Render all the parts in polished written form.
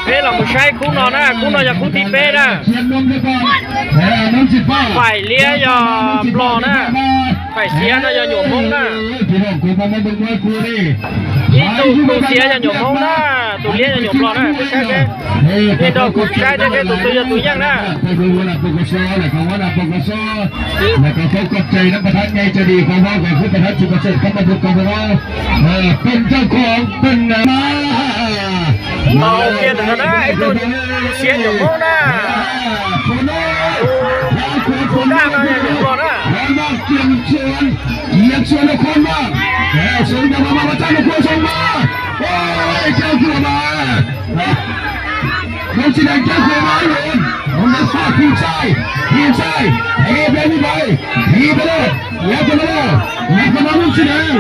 Thế là một sai cũng nó nè, cũng nó là cũng thịt bê nè. Phải lia cho bò nè, phải xía nó cho nhổ mông nè. Ý tụ xía cho nhổ mông nè, tụ lia cho nhổ bò nè, cái cái. Thế đâu cũng sai thế cái tụ cho tụ nhang nè. ใจจะดีของเราของผู้ประทับชิบเสกเข้ามาดูของเราเป็นเจ้าของเป็นมา Màu kia từ đó ấy tôi xuyên nhổ mông nè. Cô đang nó nhổ bò nè. เกี่ยงชวนเหยียบชวนคนมาชวนจะมาจ้างคนชวนมาโอ้ยเจ้าตัวมาน้องสีแดงเจ้าตัวมาเลยน้องนักฟาดทีมชายเฮ้ยเบบี้บอยทีไปเลยแล้วก็มาเลยแล้วก็มาน้องสีแดง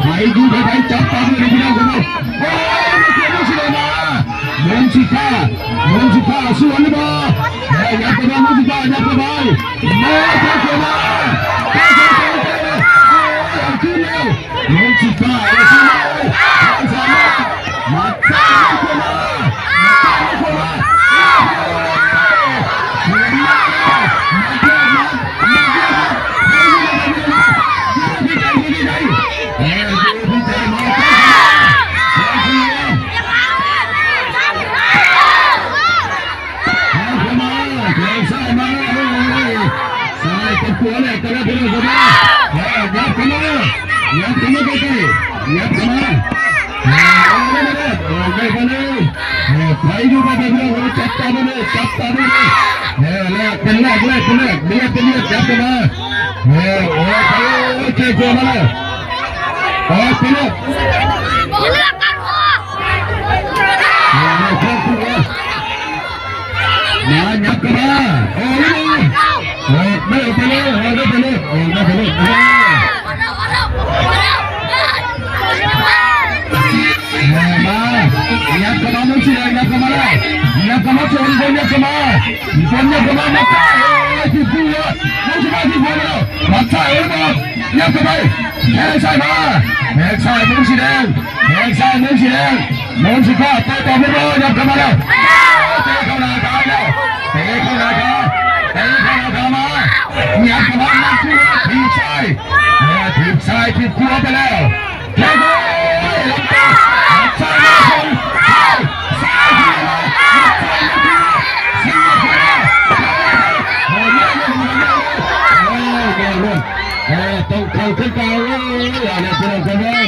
ใครดูใครจับตาดูพี่น้องคนนี้โอ้ยน้องสีแดงมาน้องสีฟ้าสวนเลยมาแล้วก็มาน้องสีฟ้าแล้วก็มาน้องเจ้าตัวมาน้องสีฟ้าแล้วสีมาจ้าคนมาใครดูมาเป็นเรื่องจับตาดูเลยเป็นแรกจับกันมาโอ้ยเจ้าตัวมาเลยเป็นแรกกันพ่อมายับกันมาไม่ไปเลยยับกันมาไม่ใช่ยับกันมาเลยยับกันมาชนยับกันมามาใช่ที่พูดไม่ใช่ที่พูดแล้วมาใช่มายับกันไปแข่งใช่มาแข่งใช่มุ้งสีแดงมุ้งสีฟ้าต่อไม่รอยับกันมาแล้วเตะเข้าหน้าตายแล้วมายับกันมาทีมชายที่กลัวไปแล้วแข่งต้องเข้าขึ้นไปอะไรเป็นอะไร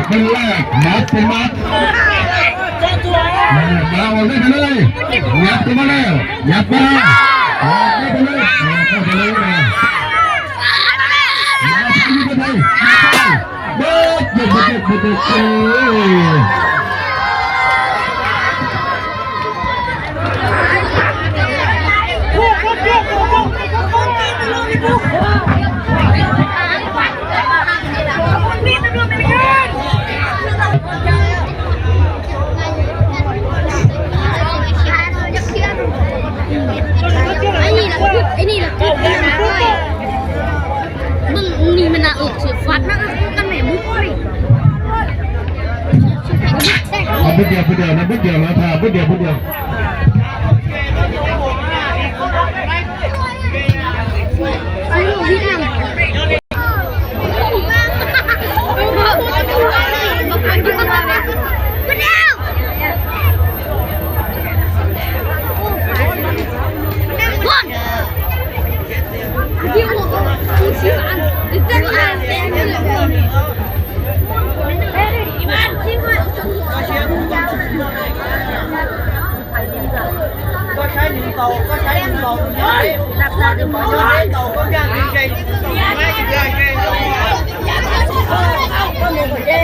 เป็นแรกมัดมาเอาได้ไปเลยยับกันมาแล้วยับมาได้ไปเลยเข้าไปเลยมาที่นี่ไปเบิดไอ้นี่แหละมึงนี่มันน่ะสุดฟัดนะกันแหนมุ้ยพูดเดียวนะพูดเดียวนะท่าพูดเดียวก็ใช้หนึ่งเตาหลักการจะบอกว่าเตาก็ยากจริงๆไม่ยากเลยก็ลงไปแย่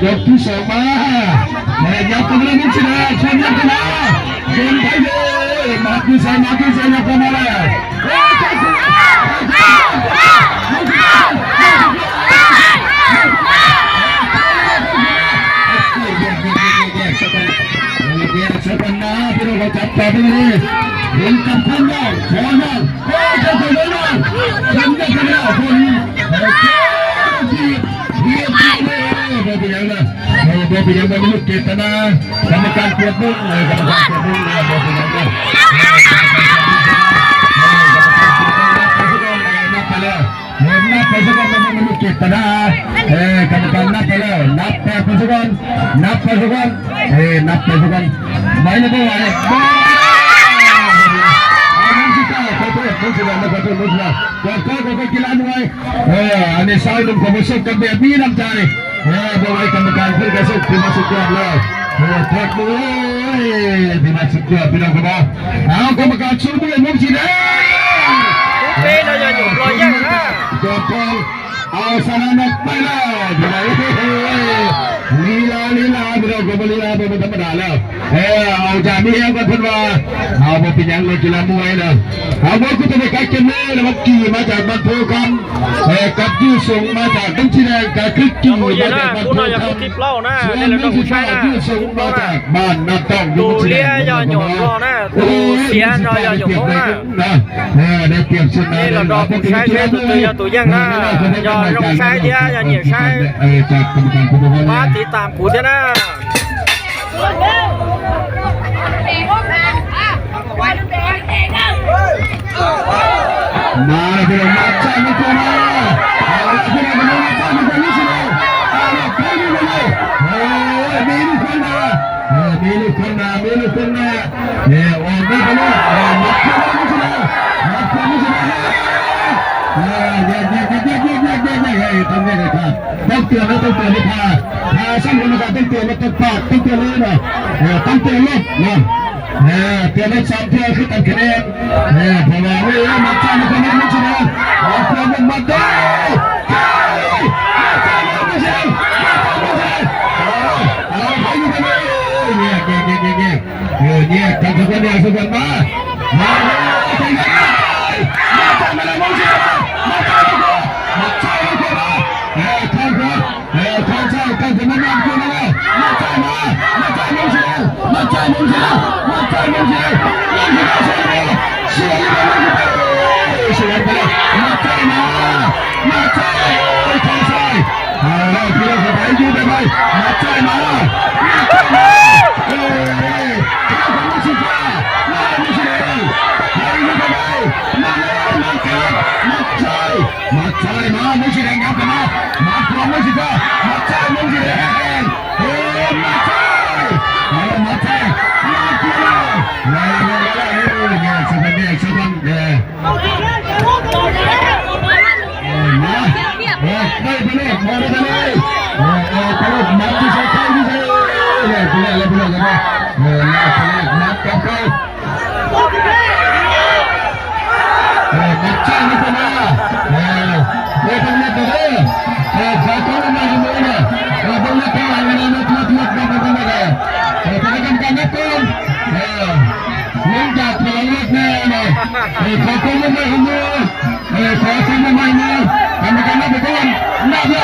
ยกที่สองมายับกันเลยมิชนาชนยับกันมาชนไปเลยมาที่สองยับกันมาเลยจับต่อไปเลยเห็นกับคนน้องขอน้องจะไปเลยน้องฉันจะไปแล้วคน ยังนะโบไปยังไม่รู้เจตนากรรมการเกียรติบุญกรรมการเกียรติบุญโบไปยังนะนับไปแล้วนับไปสักวันไม่รู้เจตนากรรมการนับไปแล้วนับไปสักวันนับไปสักวันนับไปสักวันไม่ได้ไม่ไหวกีฬาหน่วยอันนี้สาวหนุ่มของประสบกับแบบนี้น้ำใจบริกรรมการเพื่อกระสุนที่มาสุดยอดเลยแท็กมือที่มาสุดยอดพี่น้องครับเอากรรมการชูมือมุกสีแดง เป็นอะไรอยู่รอยแยกนะ จบกองเอาสนามไปแล้วลีลาพี่น้องกับลีลาเป็นธรรมดาแล้วเอาจากนี้เอากันเพื่อนว่าเอามาเป็นยังเลยกีฬามวยนะเอาว่าคุณจะไปกัดกันเลยนะมันกี่มาจากบ้านโพกันกับยูส่งมาจากตั้งที่แรกกับคลิกกี่มาจากบ้านโพกันส่วนนี้คือชายยูส่งมาจากบ้านนักต้องยูที่แรกได้เปรียบชนะ นี่เราดอกผู้ชายแค่ตัวยังนะยอดลงชายเดียอย่าเหนียวชาย จากกรรมการผู้บริหาร มาติดตามกูเถอะนะ มาเลยมาจ้าไม่ตัวมาพี่น้องมาจ้าไม่ตัวนี้สิเลยใครดูเลยมีลูกคนมามีลูกคนมาโอ้ไม่ไปเลยมาคนนี้สิเลยมาคนนี้สิเลยแย่ต้องแย่เลยครับต้องเตือนเลยค่ะช่างกรรมการต้องเตือนเลยต้องเตือนเลยนะต้องเตือนเลยนะเตือนเลยสามเตือนคือตัดคะแนนเพราะว่ามาจ้าไม่คนนี้ไม่ใช่นะมาคนนี้มาได้เนี่ยกันทุกคนเนี่ยสุดยอดมามาใช่มาไม่ใช่แรงครับมาพร้อมไม่ใช่ก็มาใช่ไม่ใช่แรงมาใช่มาใช่มาเกี่ยวเนี่ยสักวันเนี่ยสักวันเนี่ยมาได้ไปเลยมาได้ไปเลยไปเลยมาที่ใช้ใครที่ใช้เนี่ยไปเลยแล้วไปเลยกันมามากับเขามาใช่ไม่เป็นไรเดี๋ยวทำอะไรกันเนี่ยขอตัวมาดูนะบางทีเราเนี่ยเราทุบกันไปกันเลยไปกันกันนะคุณเนื่องจากเราเลิกแน่เลยขอตัวมาดูขอตัวมาใหม่นะทำกันนะไปกันน่าเบื่อ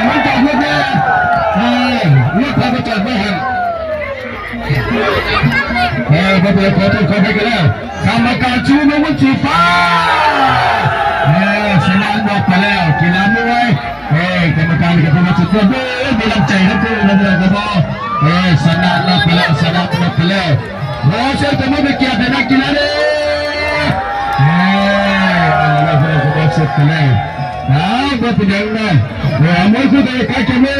มันจับเลิกแน่เลิกพาไปจับไม่หันพอเปิดขอตัวขอไปกันแล้วกรรมการชูมือมันสีฟ้าชนะนอกไปแล้วกีฬามวยกรรมการกับผู้มาสุดยอดมีน้ำใจทั้งคู่นะเพื่อนกระบอกชนะนอกไปแล้วชนะนอกไปแล้วขอเชิญตัวมือไปเกียรตินักกีฬาเลยเราเพื่อนกระบอกสุดไปแล้วก็เป็นอย่างนั้นมวยคู่ใดใครจะไม่